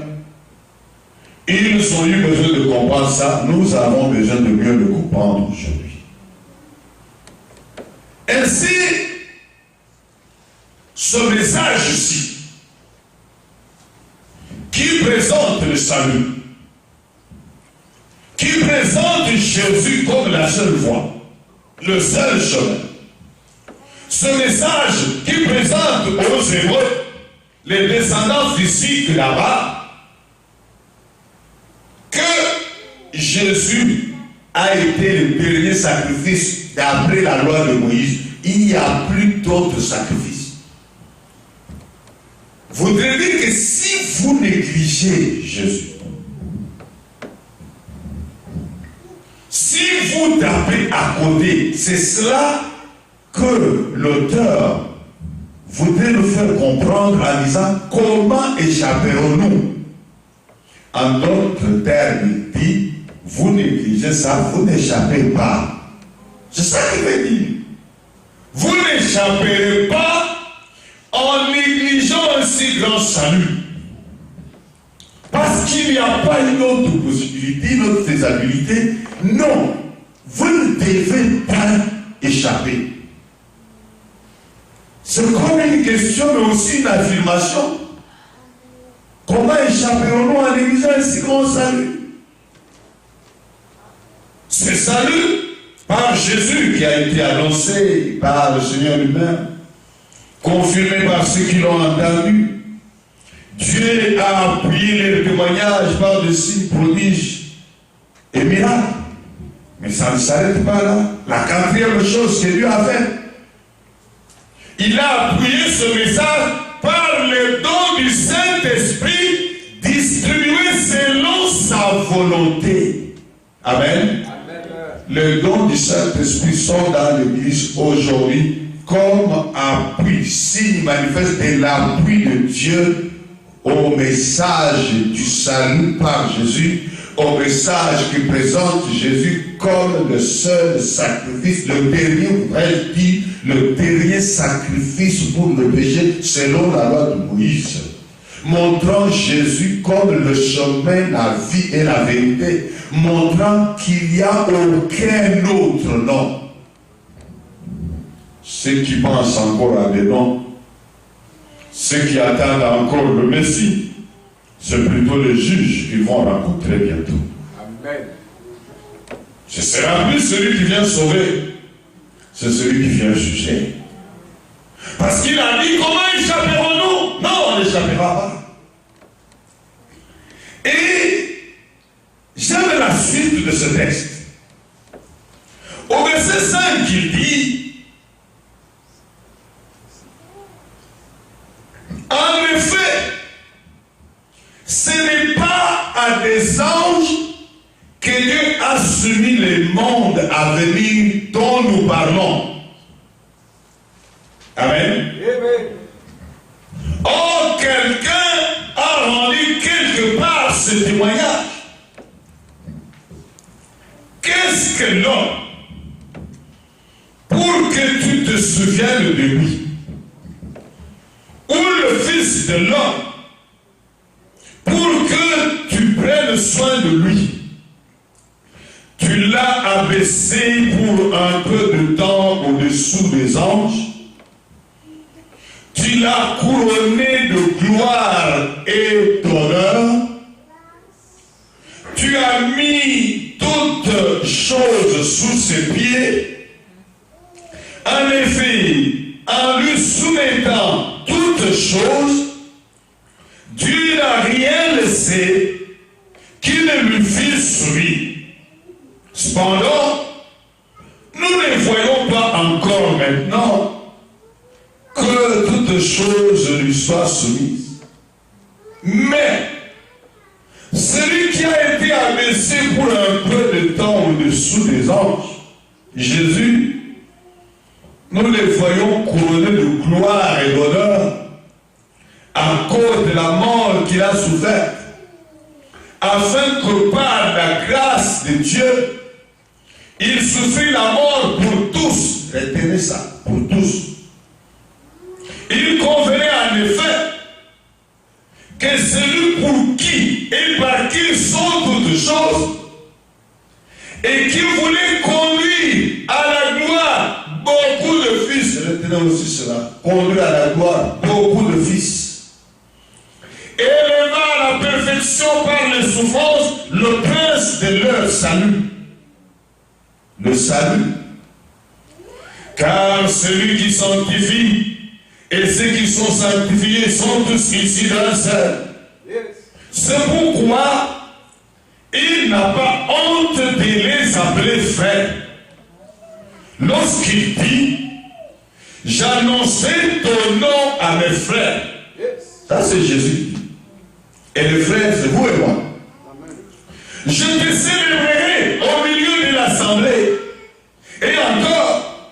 ils ont eu besoin de comprendre ça. Nous avons besoin de mieux le comprendre aujourd'hui. Ainsi, ce message-ci, qui présente le salut, qui présente Jésus comme la seule voie, le seul chemin, ce message qui présente aux Hébreux les descendants physiques là-bas, que Jésus a été le dernier sacrifice d'après la loi de Moïse. Il n'y a plus d'autres sacrifices. Voudrait dire que si vous négligez Jésus, si vous tapez à côté, c'est cela que l'auteur voudrait nous faire comprendre en disant comment échapperons-nous. En d'autres termes, il dit, vous négligez ça, vous n'échappez pas. C'est ça qu'il veut dire. Vous n'échapperez pas en négligeant un si grand salut. Parce qu'il n'y a pas une autre possibilité, une autre faisabilité. Non, vous ne devez pas échapper. C'est comme une question, mais aussi une affirmation. Comment échapperons-nous en négligeant un si grand salut? Ce salut par Jésus qui a été annoncé par le Seigneur lui-même, confirmé par ceux qui l'ont entendu. Dieu a appuyé les témoignages par des signes, prodiges et miracles. Mais ça ne s'arrête pas là. La quatrième chose que Dieu a faite, il a appuyé ce message par le don du Saint-Esprit distribué selon sa volonté. Amen. Les dons du Saint-Esprit sont dans l'Église aujourd'hui comme appui, signe manifeste de l'appui de Dieu au message du salut par Jésus, au message qui présente Jésus comme le seul sacrifice, le dernier, vrai dit, le dernier sacrifice pour le péché selon la loi de Moïse, montrant Jésus comme le chemin, la vie et la vérité, montrant qu'il n'y a aucun autre nom. Ceux qui pensent encore à des noms, ceux qui attendent encore le Messie, c'est plutôt les juges qu'ils vont rencontrer bientôt. Amen. Ce sera plus celui qui vient sauver, c'est celui qui vient juger. Parce qu'il a dit, comment échapperons-nous? Non, on n'échappera pas. Et j'aime la suite de ce texte. Au verset 5, il dit, en effet, ce n'est pas à des anges que Dieu a soumis les mondes à venir dont nous parlons. Amen. Amen. Or, quelqu'un a rendu quelque part ce témoignage. Qu'est-ce que l'homme? Pour que tu te souviennes de lui. Ou le Fils de l'homme, pour que tu prennes soin de lui. Tu l'as abaissé pour un peu de temps au-dessous des anges. Tu l'as couronné de gloire et d'honneur. Tu as mis toutes choses sous ses pieds. En effet, en lui soumettant toutes choses, Dieu n'a rien laissé qui ne lui fît soumis. Cependant, nous ne voyons pas encore maintenant que toutes choses lui soient soumises. Mais celui qui a été abaissé pour un peu de temps au-dessous des anges, Jésus, nous les voyons couronnés de gloire et d'honneur à cause de la mort qu'il a soufferte, afin que par la grâce de Dieu, il souffrit la mort pour tous. Retenez ça, pour tous. Il convenait en effet que celui pour qui et par qui sont toutes choses et qui voulait conduire à la gloire beaucoup de fils, retenez aussi cela, conduit à la gloire, beaucoup de fils. Éleva à la perfection par les souffrances, le prince de leur salut. Le salut. Car celui qui sanctifie et ceux qui sont sanctifiés sont tous ici dans un seul. C'est pourquoi il n'a pas honte de les appeler frères. Lorsqu'il dit, j'annonçais ton nom à mes frères. Ça c'est Jésus. Et les frères, c'est vous et moi. Je te célébrerai au milieu de l'assemblée. Et encore,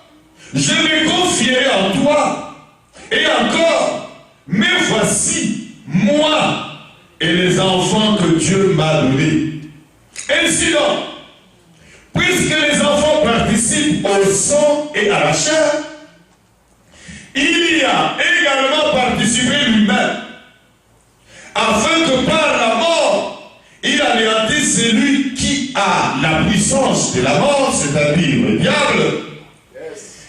je me confierai en toi. Et encore, mais voici, moi et les enfants que Dieu m'a donnés. Ainsi donc, puisque les enfants participent au sang et à la chair, il y a également participé lui-même, afin que par la mort, il anéantisse celui qui a la puissance de la mort, c'est-à-dire le diable,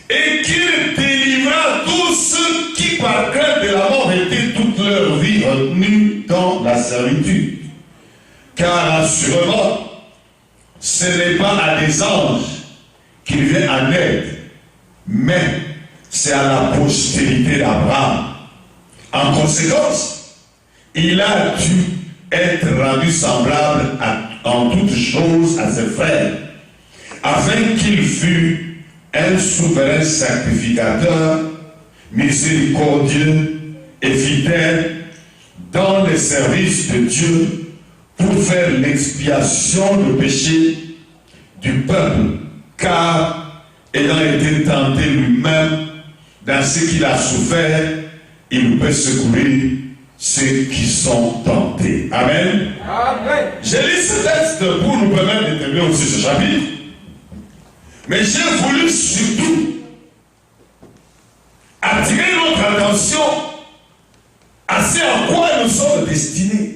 et qu'il délivra tous ceux qui, par crainte de la mort, étaient toute leur vie retenus dans la servitude. Car assurément, ce n'est pas à des anges qu'il vient en aide, mais c'est à la postérité d'Abraham. En conséquence, il a dû être rendu semblable en toutes choses à ses frères, afin qu'il fût un souverain sacrificateur, miséricordieux et fidèle dans les services de Dieu, pour faire l'expiation du péché du peuple, car ayant été tenté lui-même dans ce qu'il a souffert, il peut secourir ceux qui sont tentés. Amen. Amen. J'ai lu ce texte pour nous permettre de terminer aussi ce chapitre, mais j'ai voulu surtout attirer notre attention à ce à quoi nous sommes destinés.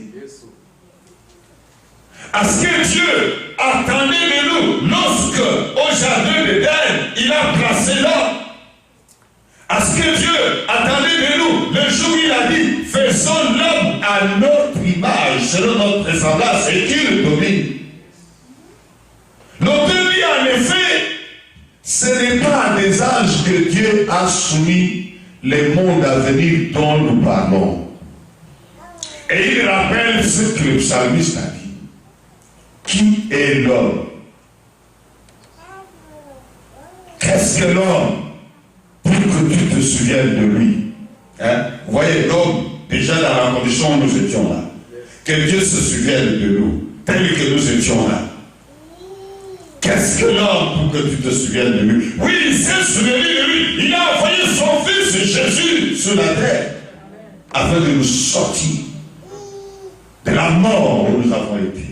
À ce que Dieu attendait de nous lorsque, au jardin d'Éden, il a placé l'homme. À ce que Dieu attendait de nous le jour où il a dit, faisons l'homme à notre image, selon notre ressemblance, et qu'il domine. L'auteur dit en effet, ce n'est pas à des anges que Dieu a soumis les mondes à venir dont nous parlons. Et il rappelle ce que le psalmiste a dit. Qui est l'homme? Qu'est-ce que l'homme? Pour que tu te souviennes de lui. Hein? Vous voyez, l'homme, déjà dans la condition où nous étions là. Que Dieu se souvienne de nous, tel que nous étions là. Qu'est-ce que l'homme pour que tu te souviennes de lui? Oui, il s'est souvenu de lui. Il a envoyé son fils Jésus sur la terre afin de nous sortir de la mort où nous avons été.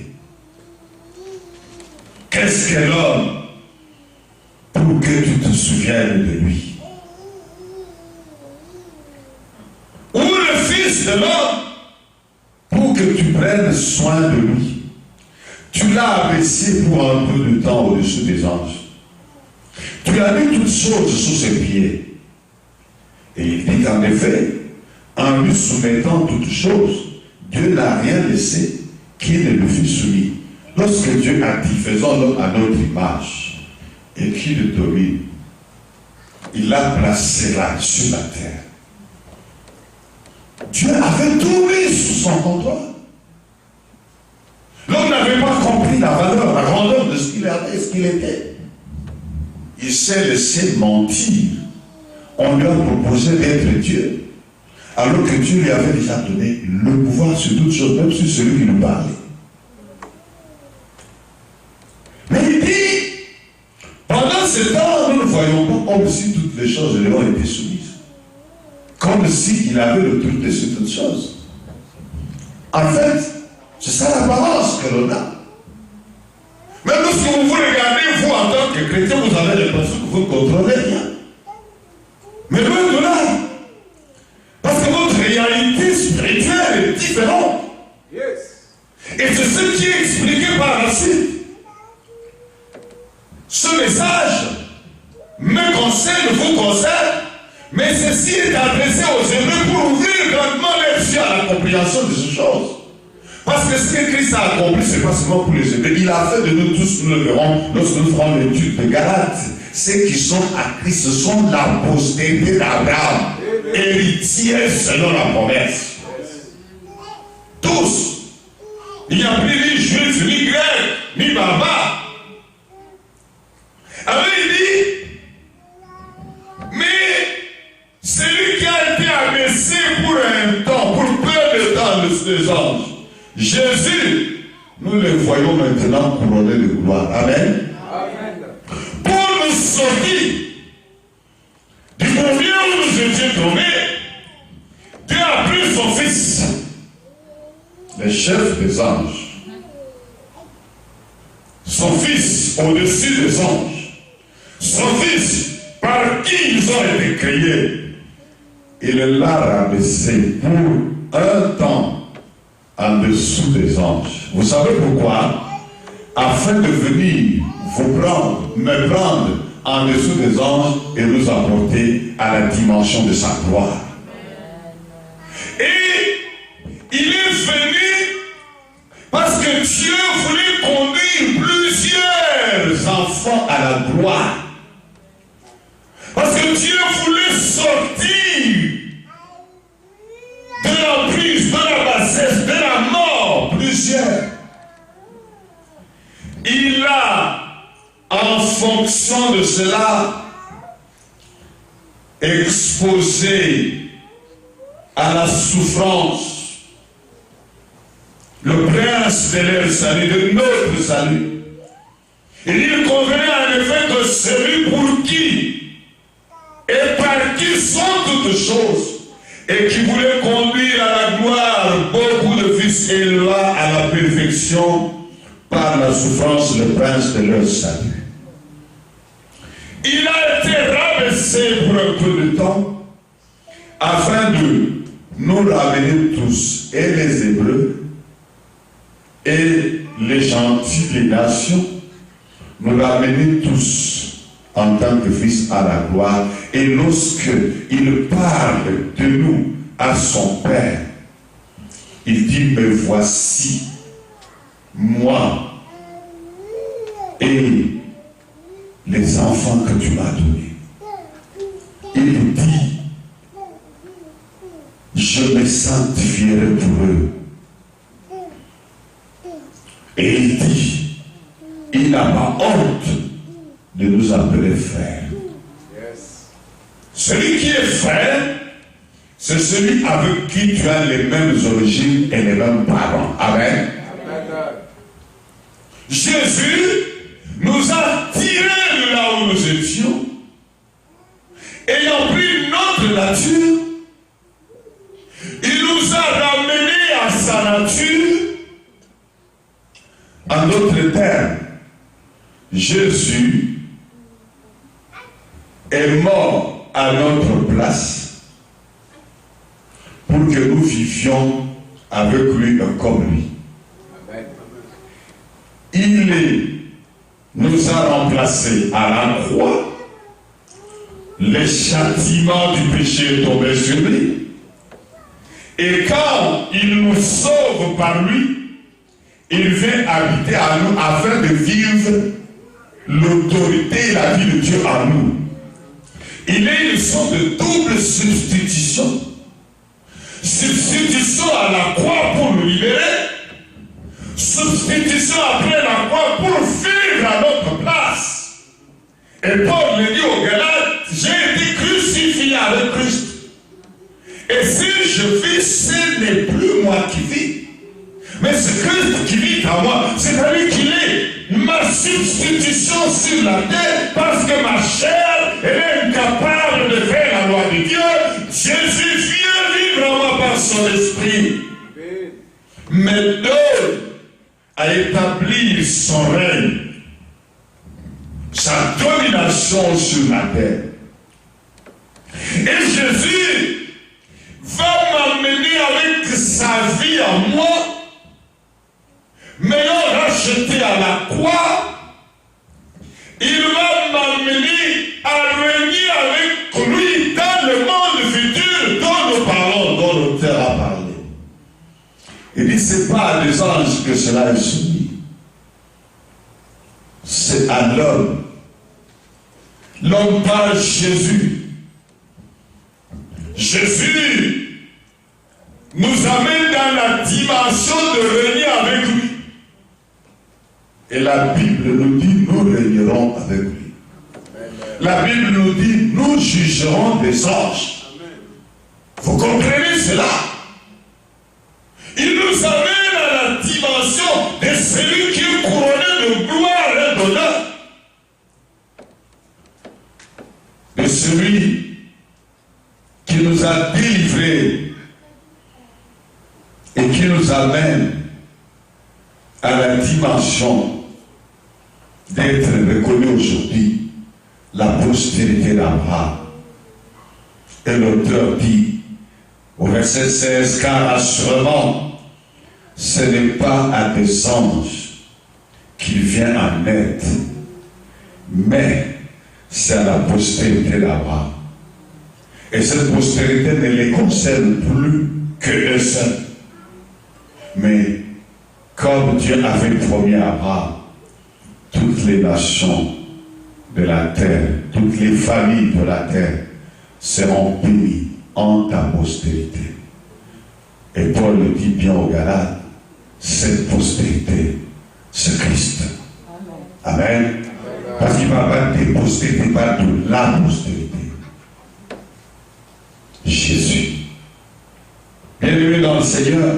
Qu'est-ce que l'homme pour que tu te souviennes de lui? Ou le Fils de l'homme pour que tu prennes soin de lui? Tu l'as abaissé pour un peu de temps au-dessus des anges. Tu as mis toutes choses sous ses pieds. Et il dit qu'en effet, en lui soumettant toutes choses, Dieu n'a rien laissé qui ne lui fût soumis. Lorsque Dieu a dit, faisons l'homme à notre image, et qu'il le domine, il l'a placé là, sur la terre. Dieu avait tout mis sous son contrôle. L'homme n'avait pas compris la valeur, la grandeur de ce qu'il avait, ce qu'il était. Il s'est laissé mentir. On lui a proposé d'être Dieu, alors que Dieu lui avait déjà donné le pouvoir sur toutes choses, même sur celui qui nous parlait. Mais il dit, pendant ce temps, nous ne voyons pas comme si toutes les choses lui ont été soumises. Comme s'il avait le truc de ces toutes choses. En fait, c'est ça l'apparence que l'on a. Même lorsque vous regardez, vous en tant que chrétien, vous avez l'impression que vous ne contrôlez rien. Mais loin de là, parce que votre réalité spirituelle est différente. Et c'est ce qui est expliqué par la suite. Ce message me concerne vous concerne, mais ceci est adressé aux Hébreux pour ouvrir grandement les yeux à la compréhension de ces choses. Parce que ce que Christ a accompli, ce n'est pas seulement pour les Hébreux. Il a fait de nous tous, nous le verrons, lorsque nous ferons l'étude de Galates. Ceux qui sont à Christ, ce sont la postérité d'Abraham, héritiers selon la promesse. Tous. Il n'y a plus ni juif, ni grec, ni barbare. Alors il dit, mais celui qui a été abaissé pour un temps, pour peu de temps des anges, Jésus, nous le voyons maintenant couronné de gloire. Amen. Amen. Pour nous sortir du milieu où nous étions tombés, Dieu a pris son Fils, le chef des anges, son Fils au-dessus des anges, son Fils par qui ils ont été créés. Il l'a rabaissé pour un temps en dessous des anges. Vous savez pourquoi? Afin de venir vous prendre, me prendre en dessous des anges et nous apporter à la dimension de sa gloire. Et il est venu parce que Dieu voulait conduire plusieurs enfants à la gloire. Parce que Dieu voulait sortir de l'emprise, de la bassesse, de la mort, plusieurs. Il a, en fonction de cela, exposé à la souffrance le prince de leur salut, de notre salut. Et il convenait en effet que celui pour qui et par qui sont toutes choses, et qui voulait conduire à la gloire beaucoup de fils élevés à la perfection par la souffrance, le prince de leur salut. Il a été rabaissé pour un peu de temps afin de nous ramener tous, et les Hébreux, et les gentils des nations, nous ramener tous en tant que fils à la gloire. Et lorsque il parle de nous à son Père, il dit, me voici, moi et les enfants que tu m'as donnés. Il dit, je me sanctifierai pour eux. Et il dit, il n'a pas honte de nous appeler frères. Yes. Celui qui est frère, c'est celui avec qui tu as les mêmes origines et les mêmes parents. Amen. Amen. Jésus nous a tirés de là où nous étions, ayant pris notre nature, il nous a ramenés à sa nature. En d'autres termes, Jésus est mort à notre place pour que nous vivions avec lui comme lui. Il nous a remplacés à la croix. Le châtiment du péché est tombé sur lui. Et quand il nous sauve par lui, il vient habiter à nous afin de vivre l'autorité et la vie de Dieu en nous. Il est une sorte de double substitution. Substitution à la croix pour nous libérer. Substitution après la croix pour vivre à notre place. Et Paul le dit aux Galates, j'ai été crucifié avec Christ. Et si je vis, ce n'est plus moi qui vis, mais c'est Christ qui vit en moi. C'est-à-dire qu'il est ma substitution sur la terre, parce que ma chair, elle est incapable de faire la loi de Dieu. Jésus vient vivre en moi par son esprit. Mais Dieu a établi son règne, sa domination sur la terre. Et Jésus va m'amener avec sa vie en moi, m'ayant racheté à la croix. Il va m'amener à régner ce n'est pas à des anges que cela est soumis. C'est à l'homme. L'homme par Jésus. Jésus nous amène dans la dimension de régner avec lui. Et la Bible nous dit, nous régnerons avec lui. La Bible nous dit, nous jugerons des anges. Vous comprenez cela? Il nous amène à la dimension de celui qui est couronné de gloire et d'honneur. De celui qui nous a délivrés et qui nous amène à la dimension d'être reconnu aujourd'hui la postérité d'Abraham. Et l'auteur dit au verset 16, car assurément, ce n'est pas à des anges qu'il vient en aide, mais c'est à la postérité d'Abraham. Et cette postérité ne les concerne plus que eux seuls. Mais comme Dieu avait promis à Abraham, toutes les nations de la terre, toutes les familles de la terre seront bénies en ta postérité. Et Paul le dit bien aux Galates, cette postérité, c'est Christ. Amen. Amen. Parce qu'il ne parle pas des postérités, il parle de la postérité. Jésus. Bien-aimé dans le Seigneur,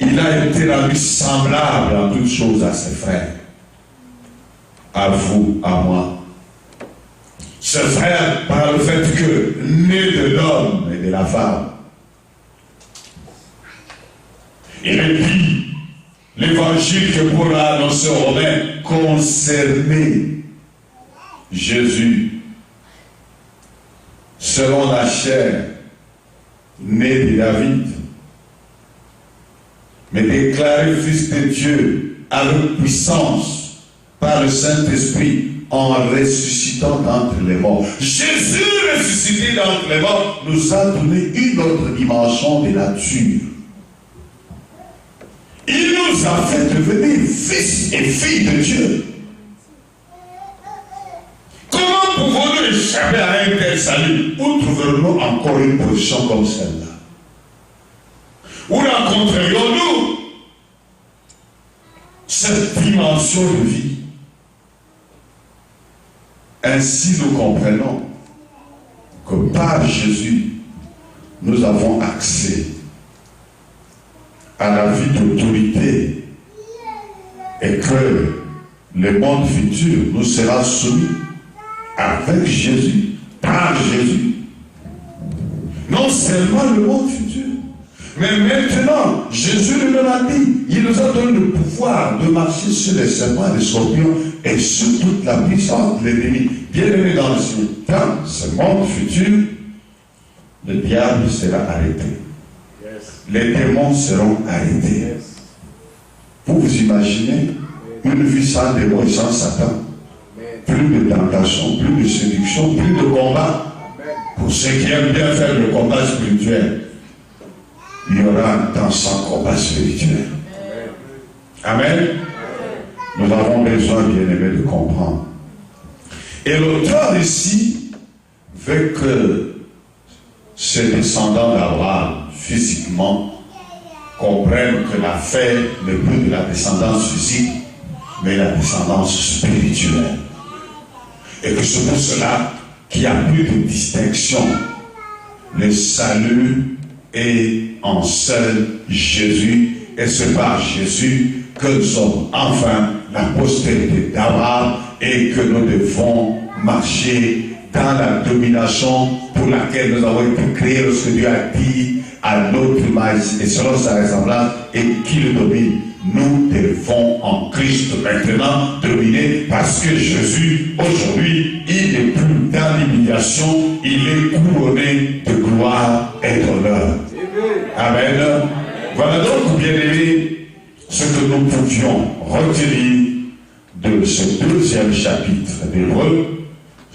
il a été rendu semblable en toutes choses à ses frères. À vous, à moi. Ses frères, par le fait que, né de l'homme et de la femme, il est dit, l'évangile que Paul a annoncé aux Romains concernait Jésus, selon la chair, né de David, mais déclaré fils de Dieu avec puissance par le Saint-Esprit en ressuscitant d'entre les morts. Jésus ressuscité d'entre les morts nous a donné une autre dimension de nature. Il nous a fait devenir fils et filles de Dieu. Comment pouvons-nous échapper à un tel salut? Où trouverons-nous encore une position comme celle-là? Où rencontrerions-nous cette dimension de vie? Ainsi nous comprenons que par Jésus, nous avons accès à la vie d'autorité et que le monde futur nous sera soumis avec Jésus, par Jésus. Non seulement le monde futur, mais maintenant, Jésus nous l'a dit, il nous a donné le pouvoir de marcher sur les serpents et les scorpions et sur toute la puissance de l'ennemi. Bien-aimé dans le Seigneur, dans ce monde futur, le diable sera arrêté. Les démons seront arrêtés. Vous vous imaginez une vie sans démons et sans Satan? Plus de tentation, plus de séduction, plus de combat. Pour ceux qui aiment bien faire le combat spirituel, il y aura un temps sans combat spirituel. Amen. Nous avons besoin, bien-aimés, de comprendre. Et l'auteur ici veut que ces descendants d'Abraham, physiquement, comprennent que l'affaire n'est plus de la descendance physique, mais la descendance spirituelle. Et que c'est pour cela qu'il n'y a plus de distinction. Le salut est en seul Jésus, et c'est par Jésus que nous sommes enfin la postérité d'Abraham et que nous devons marcher dans la domination pour laquelle nous avons été créés lorsque Dieu a dit à notre image et selon sa ressemblance et qui le domine. Nous devons en Christ maintenant dominer parce que Jésus, aujourd'hui, il n'est plus dans l'humiliation, il est couronné de gloire et d'honneur. Amen. Voilà donc, bien-aimés, ce que nous pouvions retenir de ce deuxième chapitre d'Hébreux.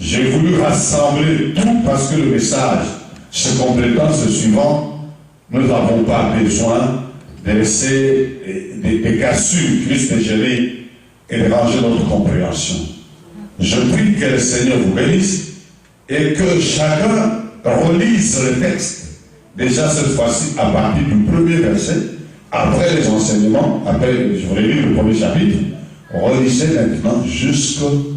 J'ai voulu rassembler tout parce que le message se complète en ce suivant. nous n'avons pas besoin de laisser des cassures Christ gêner et de ranger notre compréhension. Je prie que le Seigneur vous bénisse et que chacun relise le texte. Déjà cette fois-ci à partir du premier verset, après les enseignements, après je vous ai lu le premier chapitre, relisez maintenant jusqu'au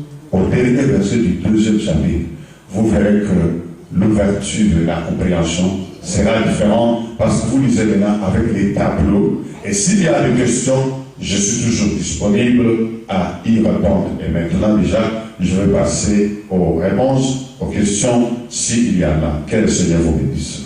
dernier verset du deuxième chapitre. Vous verrez que l'ouverture de la compréhension sera différente parce que vous lisez maintenant avec les tableaux. Et s'il y a des questions, je suis toujours disponible à y répondre. Et maintenant déjà, je vais passer aux réponses, aux questions, s'il y en a. Que le Seigneur vous bénisse.